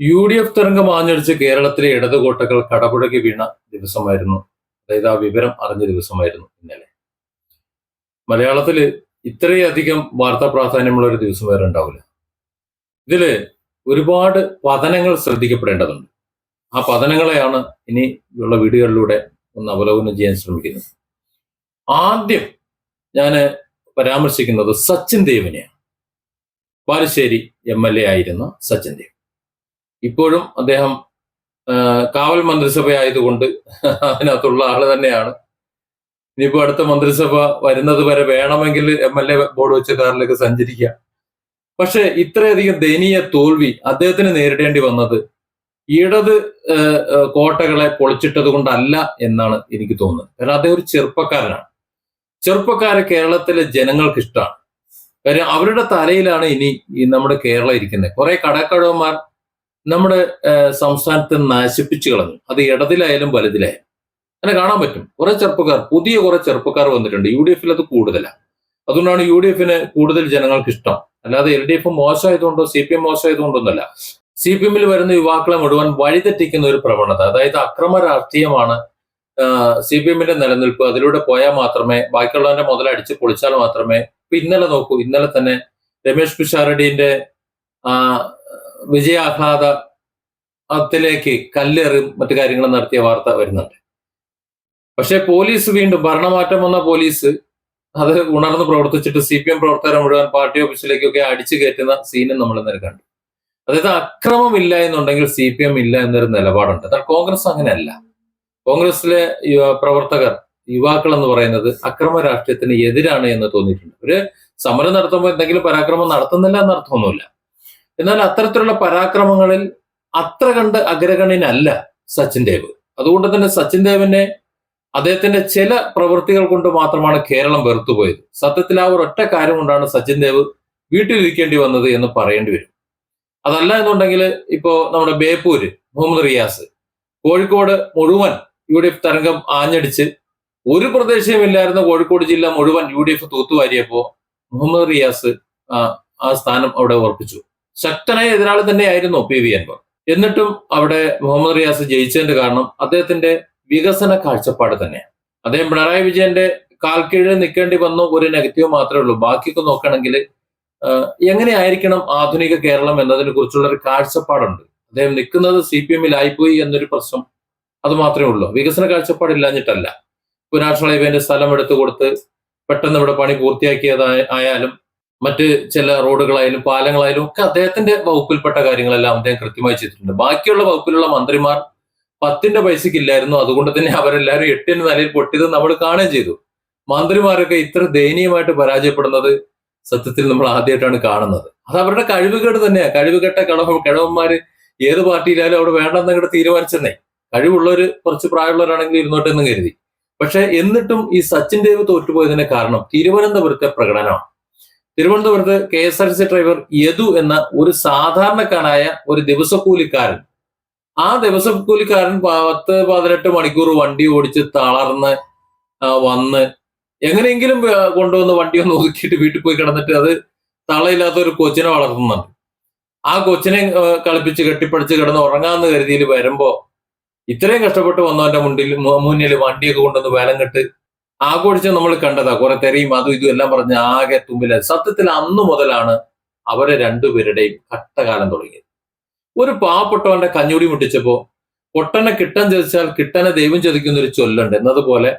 UDF തരംഗം ആഞ്ഞടിച്ച് കേരളത്തിലെ ഇടതുകോട്ടകൾ കടപുഴകി വീണ ദിവസമായിരുന്നു. അതായത് ആ വിവരം അറിഞ്ഞ ദിവസമായിരുന്നു ഇന്നലെ. മലയാളത്തില് ഇത്രയധികം വാർത്താ പ്രാധാന്യമുള്ള ഒരു ദിവസം വേറെ ഉണ്ടാവില്ല. ഇതില് ഒരുപാട് പതനങ്ങൾ ശ്രദ്ധിക്കപ്പെടേണ്ടതുണ്ട്. ആ പതനങ്ങളെയാണ് ഇനി ഉള്ള വീഡിയോകളിലൂടെ ഒന്ന് അവലോകനം ചെയ്യാൻ ശ്രമിക്കുന്നത്. ആദ്യം ഞാൻ പരാമർശിക്കുന്നത് സച്ചിൻ ദേവിനെയാണ്. ബാലുശ്ശേരി MLA ആയിരുന്ന സച്ചിൻ ദേവ്. ഇപ്പോഴും അദ്ദേഹം കാവൽ മന്ത്രിസഭ ആയതുകൊണ്ട് അതിനകത്തുള്ള ആള് തന്നെയാണ്. ഇനിയിപ്പോ അടുത്ത മന്ത്രിസഭ വരുന്നത് വരെ വേണമെങ്കിൽ MLA ബോർഡ് വെച്ച് കാറിലേക്ക് സഞ്ചരിക്കാം. പക്ഷെ ഇത്രയധികം ദയനീയ തോൽവി അദ്ദേഹത്തിന് നേരിടേണ്ടി വന്നത് ഇടത് കോട്ടകളെ പൊളിച്ചിട്ടത് കൊണ്ടല്ല എന്നാണ് എനിക്ക് തോന്നുന്നത്. കാരണം അദ്ദേഹം ഒരു ചെറുപ്പക്കാരനാണ്. ചെറുപ്പക്കാരെ കേരളത്തിലെ ജനങ്ങൾക്ക് ഇഷ്ടമാണ്. കാര്യം അവരുടെ തലയിലാണ് ഇനി നമ്മുടെ കേരളം ഇരിക്കുന്നത്. കുറെ കടക്കഴവന്മാർ നമ്മുടെ സംസ്ഥാനത്തെ നശിപ്പിച്ചു കളഞ്ഞു. അത് ഇടതിലായാലും വലുതിലായാലും അങ്ങനെ കാണാൻ പറ്റും. കുറെ ചെറുപ്പക്കാർ, പുതിയ കുറെ ചെറുപ്പക്കാർ വന്നിട്ടുണ്ട്. UDF അത് കൂടുതലാണ്. അതുകൊണ്ടാണ് UDF കൂടുതൽ ജനങ്ങൾക്ക് ഇഷ്ടം. അല്ലാതെ LDF മോശമായതുകൊണ്ടോ CPM മോശമായതുകൊണ്ടൊന്നല്ല. CPM വരുന്ന യുവാക്കളെ മുഴുവൻ വഴിതെറ്റിക്കുന്ന ഒരു പ്രവണത, അതായത് അക്രമ രാഷ്ട്രീയമാണ് CPM നിലനിൽപ്പ്. അതിലൂടെ പോയാൽ മാത്രമേ, ബാക്കിയുള്ളവന്റെ മുതൽ അടിച്ച് പൊളിച്ചാൽ മാത്രമേ. ഇപ്പൊ ഇന്നലെ നോക്കൂ, ഇന്നലെ തന്നെ രമേഷ് പിഷാരടിന്റെ വിജയാഹ്ലാദത്തിലേക്ക് കല്ലെറും മറ്റു കാര്യങ്ങളും നടത്തിയ വാർത്ത വരുന്നുണ്ട്. പക്ഷെ പോലീസ് വീണ്ടും, ഭരണമാറ്റം വന്ന പോലീസ് അത് ഉണർന്ന് പ്രവർത്തിച്ചിട്ട് CPM പ്രവർത്തകരെ മുഴുവൻ പാർട്ടി ഓഫീസിലേക്കൊക്കെ അടിച്ചു കയറ്റുന്ന സീനും നമ്മൾ ഇന്നലെ കണ്ടു. അതായത് അക്രമം ഇല്ല എന്നുണ്ടെങ്കിൽ CPM ഇല്ല എന്നൊരു നിലപാടുണ്ട്. എന്നാൽ കോൺഗ്രസ് അങ്ങനെയല്ല. കോൺഗ്രസിലെ പ്രവർത്തകർ, യുവാക്കൾ എന്ന് പറയുന്നത് അക്രമ രാഷ്ട്രീയത്തിന് എതിരാണ് എന്ന് തോന്നിയിട്ടുണ്ട്. ഒരു സമരം നടത്തുമ്പോൾ എന്തെങ്കിലും പരാക്രമം നടത്തുന്നില്ല എന്നർത്ഥമൊന്നുമില്ല. എന്നാൽ അത്തരത്തിലുള്ള പരാക്രമങ്ങളിൽ അത്ര കണ്ട് അഗ്രഗണ്യനല്ല സച്ചിൻ ദേവ്. അതുകൊണ്ട് തന്നെ സച്ചിൻ ദേവിനെ അദ്ദേഹത്തിന്റെ ചില പ്രവൃത്തികൾ കൊണ്ട് മാത്രമാണ് കേരളം വെറുത്തുപോയത്. സത്യത്തിൽ ആ ഒരൊറ്റ കാര്യം കൊണ്ടാണ് സച്ചിൻ ദേവ് വീട്ടിലിരിക്കേണ്ടി വന്നത് എന്ന് പറയേണ്ടി വരും. അതല്ല എന്നുണ്ടെങ്കിൽ ഇപ്പോ നമ്മുടെ ബേപ്പൂര് മുഹമ്മദ് റിയാസ്, കോഴിക്കോട് മുഴുവൻ UDF തരംഗം ആഞ്ഞടിച്ച് ഒരു പ്രദേശവുമില്ലായിരുന്ന കോഴിക്കോട് ജില്ല മുഴുവൻ UDF തൂത്തുവാരിയപ്പോ മുഹമ്മദ് റിയാസ് ആ സ്ഥാനം അവിടെ ഉറപ്പിച്ചു. ശക്തനായ എതിരാളി തന്നെയായിരുന്നു PV അൻവർ. എന്നിട്ടും അവിടെ മുഹമ്മദ് റിയാസ് ജയിച്ചതിന്റെ കാരണം അദ്ദേഹത്തിന്റെ വികസന കാഴ്ചപ്പാട് തന്നെയാണ്. അദ്ദേഹം പിണറായി വിജയന്റെ കാൽക്കീഴിൽ നിൽക്കേണ്ടി വന്ന ഒരു നെഗറ്റീവ് മാത്രമേ ഉള്ളൂ. ബാക്കിയൊക്കെ നോക്കുകയാണെങ്കിൽ എങ്ങനെയായിരിക്കണം ആധുനിക കേരളം എന്നതിനെ കുറിച്ചുള്ള ഒരു കാഴ്ചപ്പാടുണ്ട്. അദ്ദേഹം നിൽക്കുന്നത് CPM-ലായിപ്പോയി എന്നൊരു പ്രശ്നം അത് മാത്രമേ ഉള്ളൂ. വികസന കാഴ്ചപ്പാടില്ലാഞ്ഞിട്ടല്ല. ഇപ്പൊ നാഷണൽ ഹൈവേന്റെ സ്ഥലം എടുത്തു കൊടുത്ത് പെട്ടെന്ന് ഇവിടെ പണി പൂർത്തിയാക്കിയതായാലും മറ്റ് ചില റോഡുകളായാലും പാലങ്ങളായാലും ഒക്കെ അദ്ദേഹത്തിന്റെ വകുപ്പിൽപ്പെട്ട കാര്യങ്ങളെല്ലാം അദ്ദേഹം കൃത്യമായി ചെയ്തിട്ടുണ്ട്. ബാക്കിയുള്ള വകുപ്പിലുള്ള മന്ത്രിമാർ 10 പൈസയ്ക്ക് ഇല്ലായിരുന്നു. അതുകൊണ്ട് തന്നെ അവരെല്ലാവരും 8 നിലയിൽ പൊട്ടിയത് നമ്മൾ കാണുകയും ചെയ്തു. മന്ത്രിമാരൊക്കെ ഇത്ര ദയനീയമായിട്ട് പരാജയപ്പെടുന്നത് സത്യത്തിൽ നമ്മൾ ആദ്യമായിട്ടാണ് കാണുന്നത്. അത് അവരുടെ കഴിവുകേട് തന്നെയാണ്. കഴിവുകെട്ട കിഴവന്മാര് ഏത് പാർട്ടിയിലായാലും അവിടെ വേണ്ടെന്നങ്ങോട്ട് തീരുമാനിച്ചെന്നേ. കഴിവുള്ളവര് കുറച്ച് പ്രായമുള്ളവരാണെങ്കിൽ ഇരുന്നോട്ടെന്ന് കരുതി. പക്ഷെ എന്നിട്ടും ഈ സച്ചിൻ ദേവ് തോറ്റുപോയതിന്റെ കാരണം തിരുവനന്തപുരത്തെ പ്രകടനമാണ്. തിരുവനന്തപുരത്ത് KSRTC ഡ്രൈവർ യദു എന്ന ഒരു സാധാരണക്കാരനായ ഒരു ദിവസക്കൂലിക്കാരൻ, ആ ദിവസക്കൂലിക്കാരൻ 10-18 മണിക്കൂർ വണ്ടി ഓടിച്ച് തളർന്ന് വന്ന് എങ്ങനെയെങ്കിലും കൊണ്ടുവന്ന് വണ്ടി ഒന്ന് ഒതുക്കിയിട്ട് വീട്ടിൽ പോയി കിടന്നിട്ട് അത് തളയില്ലാത്ത ഒരു കൊച്ചിനെ വളർത്തുന്നുണ്ട്. ആ കൊച്ചിനെ കളിപ്പിച്ച് കെട്ടിപ്പടിച്ച് കിടന്ന് ഉറങ്ങാന്ന് കരുതിയിൽ വരുമ്പോ ഇത്രയും കഷ്ടപ്പെട്ട് വന്നവന്റെ മുന്നിൽ വണ്ടിയൊക്കെ കൊണ്ടുവന്ന് വേലം കെട്ട് ആഘോഷിച്ച് നമ്മൾ കണ്ടതാ. കുറെ തെരയും അതും ഇതും എല്ലാം പറഞ്ഞ് ആകെ തുമ്പില. സത്യത്തിൽ അന്നു മുതലാണ് അവരെ രണ്ടുപേരുടെയും കഷ്ടകാലം തുടങ്ങിയത്. ഒരു പാവപ്പെട്ടവന്റെ കഞ്ഞൂടി മുട്ടിച്ചപ്പോ പൊട്ടനെ കിട്ടൻ ചതിച്ചാൽ കിട്ടനെ ദൈവം ചതിക്കുന്ന ഒരു ചൊല്ലുണ്ട്. എന്നതുപോലെ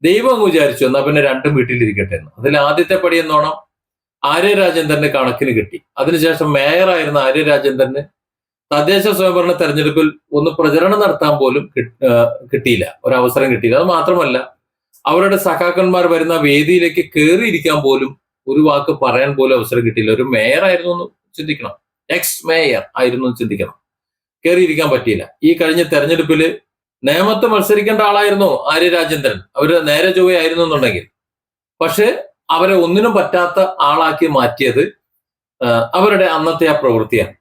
ദൈവം അങ്ങ് വിചാരിച്ചു എന്നാ പിന്നെ രണ്ടും വീട്ടിലിരിക്കട്ടെ എന്ന്. അതിൽ ആദ്യത്തെ പടി എന്നോണം ആര്യ രാജേന്ദ്രന് കണക്കിന് കിട്ടി. അതിനുശേഷം മേയറായിരുന്ന ആര്യ രാജേന്ദ്രന് തദ്ദേശ സ്വയംഭരണ തെരഞ്ഞെടുപ്പിൽ ഒന്ന് പ്രചരണം നടത്താൻ പോലും കിട്ടിയില്ല, ഒരവസരം കിട്ടിയില്ല. അത് മാത്രമല്ല, അവരുടെ സഖാക്കന്മാർ വരുന്ന വേദിയിലേക്ക് കയറിയിരിക്കാൻ പോലും, ഒരു വാക്ക് പറയാൻ പോലും അവസരം കിട്ടിയില്ല. ഒരു മേയർ ആയിരുന്നു എന്ന് ചിന്തിക്കണം, എക്സ് മേയർ ആയിരുന്നു എന്ന് ചിന്തിക്കണം. കയറിയിരിക്കാൻ പറ്റിയില്ല. ഈ കഴിഞ്ഞ തെരഞ്ഞെടുപ്പില് നേമത്ത് മത്സരിക്കേണ്ട ആളായിരുന്നു ആര്യ രാജേന്ദ്രൻ. അവര് നേരെ ചൊവ്വയായിരുന്നു എന്നുണ്ടെങ്കിൽ. പക്ഷെ അവരെ ഒന്നിനും പറ്റാത്ത ആളാക്കി മാറ്റിയത് അവരുടെ അന്നത്തെ ആ പ്രവൃത്തിയാണ്.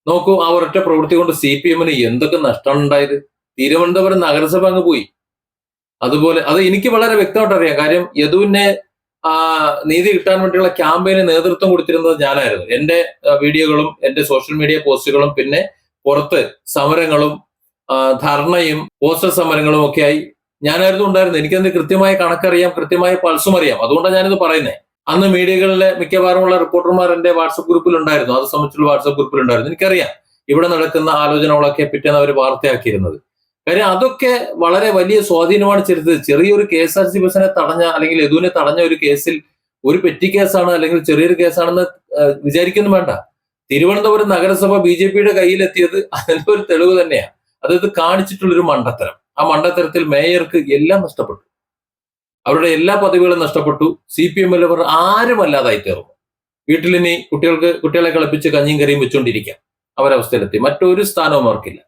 നോക്കൂ, ആ ഒരൊറ്റ പ്രവൃത്തി കൊണ്ട് CPM-ന് എന്തൊക്കെ നഷ്ടമാണ് ഉണ്ടായത്. തിരുവനന്തപുരം നഗരസഭ അങ്ങ് പോയി. അതുപോലെ അത് എനിക്ക് വളരെ വ്യക്തമായിട്ട് അറിയാം. കാര്യം യദുവിനെ നീതി കിട്ടാൻ വേണ്ടിയുള്ള ക്യാമ്പയിന് നേതൃത്വം കൊടുത്തിരുന്നത് ഞാനായിരുന്നു. എന്റെ വീഡിയോകളും എന്റെ സോഷ്യൽ മീഡിയ പോസ്റ്റുകളും പിന്നെ പുറത്ത് സമരങ്ങളും ധർണയും പോസ്റ്റർ സമരങ്ങളും ഒക്കെയായി ഞാനായിരുന്നു ഉണ്ടായിരുന്നത്. എനിക്കതിന് കൃത്യമായ കണക്കറിയാം, കൃത്യമായ പൾസും അറിയാം. അതുകൊണ്ടാണ് ഞാനിത് പറയുന്നത്. അന്ന് മീഡിയകളിലെ മിക്കവാറുമുള്ള റിപ്പോർട്ടർമാർ എന്റെ വാട്സപ്പ് ഗ്രൂപ്പിൽ ഉണ്ടായിരുന്നു, അത് സംബന്ധിച്ചുള്ള വാട്സപ്പ് ഗ്രൂപ്പിൽ ഉണ്ടായിരുന്നു. എനിക്കറിയാം ഇവിടെ നടക്കുന്ന ആലോചനകളൊക്കെ പിറ്റേന്ന് അവർ വാർത്തയാക്കിയിരുന്നത്. കാര്യം അതൊക്കെ വളരെ വലിയ സ്വാധീനമാണ് ചെലുത്തത്. ചെറിയൊരു KSRTC ബസ്സിനെ തടഞ്ഞ അല്ലെങ്കിൽ യദുവിനെ തടഞ്ഞ ഒരു കേസിൽ ഒരു പെറ്റി കേസാണ് അല്ലെങ്കിൽ ചെറിയൊരു കേസാണെന്ന് വിചാരിക്കുന്നു വേണ്ട. തിരുവനന്തപുരം നഗരസഭ BJPയുടെ കയ്യിലെത്തിയത് അതിന്റെ ഒരു തെളിവ് തന്നെയാണ്. അതായത് കാണിച്ചിട്ടുള്ളൊരു മണ്ടത്തരം. ആ മണ്ടത്തരത്തിൽ മേയർക്ക് എല്ലാം നഷ്ടപ്പെട്ടു, അവരുടെ എല്ലാ പദവികളും നഷ്ടപ്പെട്ടു. CPM-ൽ അവർ ആരും അല്ലാതായി തീർന്നു. വീട്ടിലിനി കുട്ടികളെ കളിപ്പിച്ച് കഞ്ഞിയും കറിയും വെച്ചുകൊണ്ടിരിക്കാം അവരവസ്ഥയിലെത്തി. മറ്റൊരു സ്ഥാനവും അവർക്കില്ല.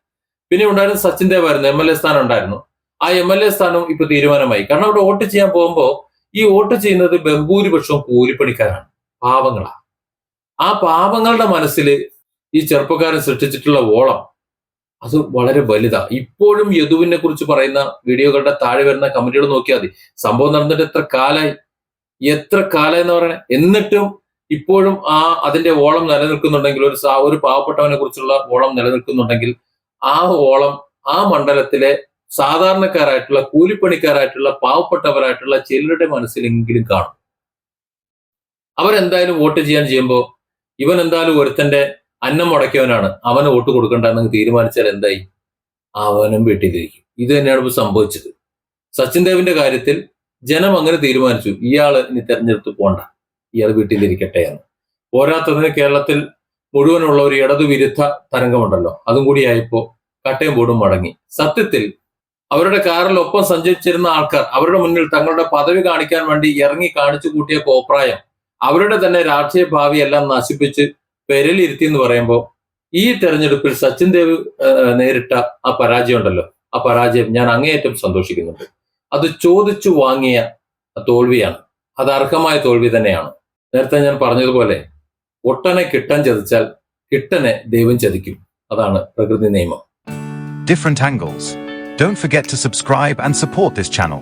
പിന്നെ ഉണ്ടായിരുന്ന സച്ചിൻ ദേവ് ആയിരുന്നു, MLA സ്ഥാനം ഉണ്ടായിരുന്നു. ആ MLA സ്ഥാനവും ഇപ്പൊ തീരുമാനമായി. കാരണം അവിടെ വോട്ട് ചെയ്യാൻ പോകുമ്പോൾ ഈ വോട്ട് ചെയ്യുന്നത് ബഹുഭൂരിപക്ഷവും കൂലിപ്പണിക്കാരാണ്, പാവങ്ങളാണ്. ആ പാവങ്ങളുടെ മനസ്സിൽ ഈ ചെറുപ്പക്കാരൻ സൃഷ്ടിച്ചിട്ടുള്ള ഓളം അത് വളരെ വലുതാ. ഇപ്പോഴും യദുവിനെ കുറിച്ച് പറയുന്ന വീഡിയോകളുടെ താഴെ വരുന്ന കമന്റുകൾ നോക്കിയാൽ മതി. സംഭവം നടന്നിട്ട് എത്ര കാലായി എന്ന് പറയണേ. എന്നിട്ടും ഇപ്പോഴും അതിന്റെ ഓളം നിലനിൽക്കുന്നുണ്ടെങ്കിൽ, ഒരു പാവപ്പെട്ടവനെ കുറിച്ചുള്ള ഓളം നിലനിൽക്കുന്നുണ്ടെങ്കിൽ, ആ ഓളം ആ മണ്ഡലത്തിലെ സാധാരണക്കാരായിട്ടുള്ള കൂലിപ്പണിക്കാരായിട്ടുള്ള പാവപ്പെട്ടവരായിട്ടുള്ള ചിലരുടെ മനസ്സിലെങ്കിലും കാണും. അവരെന്തായാലും വോട്ട് ചെയ്യുമ്പോൾ ഇവൻ എന്തായാലും ഒരുത്തന്റെ അന്നം മുടക്കിയവനാണ്, അവന് വോട്ട് കൊടുക്കണ്ടെന്ന് തീരുമാനിച്ചാൽ എന്തായി, അവനും വീട്ടിലിരിക്കും. ഇത് തന്നെയാണ് ഇപ്പോൾ സംഭവിച്ചത്. സച്ചിൻ ദേവിന്റെ കാര്യത്തിൽ ജനം അങ്ങനെ തീരുമാനിച്ചു, ഇയാള് ഇനി തെരഞ്ഞെടുത്ത് പോണ്ട, ഇയാൾ വീട്ടിലിരിക്കട്ടെ എന്ന്. പോരാത്തതിന് കേരളത്തിൽ മുഴുവനുള്ള ഒരു ഇടതുവിരുദ്ധ തരംഗമുണ്ടല്ലോ, അതും കൂടി ആയപ്പോ കട്ടയും ബോർഡും മടങ്ങി. സത്യത്തിൽ അവരുടെ കാറിലൊപ്പം സഞ്ചരിച്ചിരുന്ന ആൾക്കാർ അവരുടെ മുന്നിൽ തങ്ങളുടെ പദവി കാണിക്കാൻ വേണ്ടി ഇറങ്ങി കാണിച്ചു കൂട്ടിയ കോപ്രായം അവരുടെ തന്നെ രാഷ്ട്രീയ ഭാവിയെല്ലാം നശിപ്പിച്ച് പെരലിരുത്തി എന്ന് പറയുമ്പോൾ ഈ തെരഞ്ഞെടുപ്പിൽ സച്ചിൻ ദേവ് നേരിട്ട ആ പരാജയം ഉണ്ടല്ലോ, ആ പരാജയം ഞാൻ അങ്ങേയറ്റം സന്തോഷിക്കുന്നുണ്ട്. അത് ചോദിച്ചു വാങ്ങിയ തോൽവിയാണ്, അത് അർഹമായ തോൽവി തന്നെയാണ്. നേരത്തെ ഞാൻ പറഞ്ഞതുപോലെ ഒട്ടനെ കിട്ടൻ ചതിച്ചാൽ കിട്ടനെ ദൈവം ചതിക്കും, അതാണ് പ്രകൃതി നിയമം. Different angles. Don't forget to subscribe and support this channel.